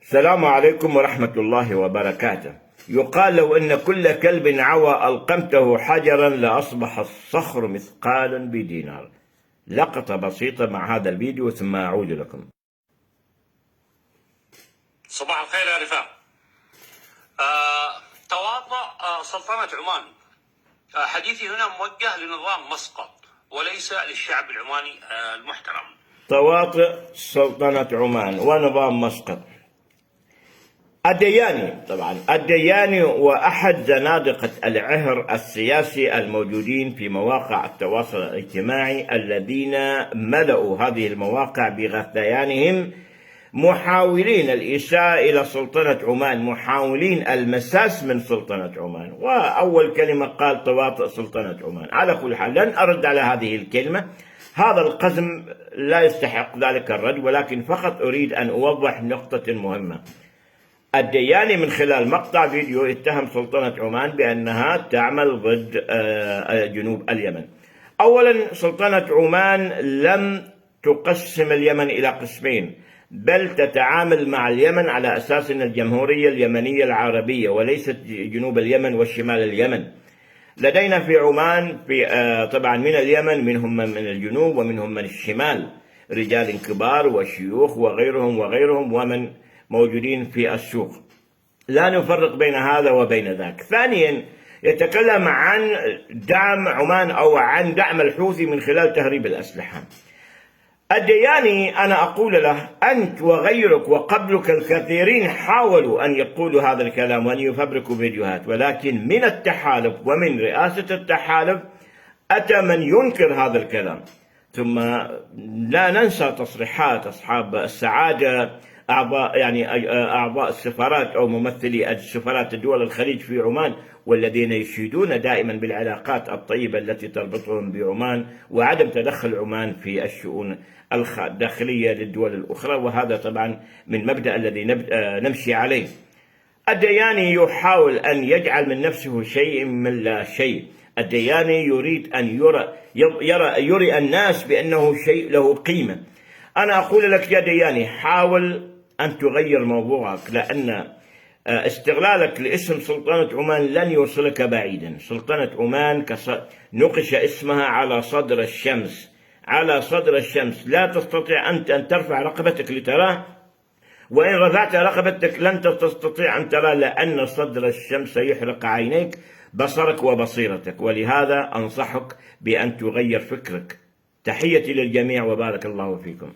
السلام عليكم ورحمة الله وبركاته. يقال لو أن كل كلب عوى ألقمته حجرا لأصبح الصخر مثقالا بدينار. لقطة بسيطة مع هذا الفيديو ثم أعود لكم. صباح الخير يا رفاق. تواطؤ سلطنة عمان. حديثي هنا موجه لنظام مسقط وليس للشعب العماني المحترم. تواطؤ سلطنة عمان ونظام مسقط. الدياني وأحد زنادقة العهر السياسي الموجودين في مواقع التواصل الاجتماعي الذين ملأوا هذه المواقع بغثيانهم، محاولين الإساءة إلى سلطنة عمان، محاولين المساس من سلطنة عمان. وأول كلمة قال تواطؤ سلطنة عمان. على كل حال لن أرد على هذه الكلمة، هذا القزم لا يستحق ذلك الرد، ولكن فقط أريد أن أوضح نقطة مهمة. الدياني من خلال مقطع فيديو اتهم سلطنة عمان بأنها تعمل ضد جنوب اليمن. أولا، سلطنة عمان لم تقسم اليمن إلى قسمين، بل تتعامل مع اليمن على أساس أن الجمهورية اليمنية العربية وليست جنوب اليمن وشمال اليمن. لدينا في عمان طبعا من اليمن منهم من الجنوب ومنهم من الشمال، رجال كبار وشيوخ وغيرهم ومن موجودين في السوق. لا نفرق بين هذا وبين ذاك. ثانيا، يتكلم عن دعم عمان أو عن دعم الحوثي من خلال تهريب الأسلحة. الدياني أنا أقول له أنت وغيرك وقبلك الكثيرين حاولوا أن يقولوا هذا الكلام وأن يفبركوا فيديوهات، ولكن من التحالف ومن رئاسة التحالف أتى من ينكر هذا الكلام. ثم لا ننسى تصريحات أصحاب السعادة، أعضاء السفارات أو ممثلي السفارات الدول الخليج في عمان، والذين يشيدون دائما بالعلاقات الطيبة التي تربطهم بعمان وعدم تدخل عمان في الشؤون الداخلية للدول الأخرى، وهذا طبعا من مبدأ الذي نمشي عليه. الدياني يحاول أن يجعل من نفسه شيء من لا شيء. الدياني يريد أن يري الناس بأنه شيء له قيمة. أنا أقول لك يا دياني، حاول أن تغير موضوعك، لأن استغلالك لاسم سلطنة عمان لن يوصلك بعيدا. سلطنة عمان نقش اسمها على صدر الشمس، لا تستطيع أنت أن ترفع رقبتك لتراه، وإن رفعت رقبتك لن تستطيع أن ترى، لأن صدر الشمس يحرق عينيك، بصرك وبصيرتك. ولهذا أنصحك بأن تغير فكرك. تحيتي للجميع وبارك الله فيكم.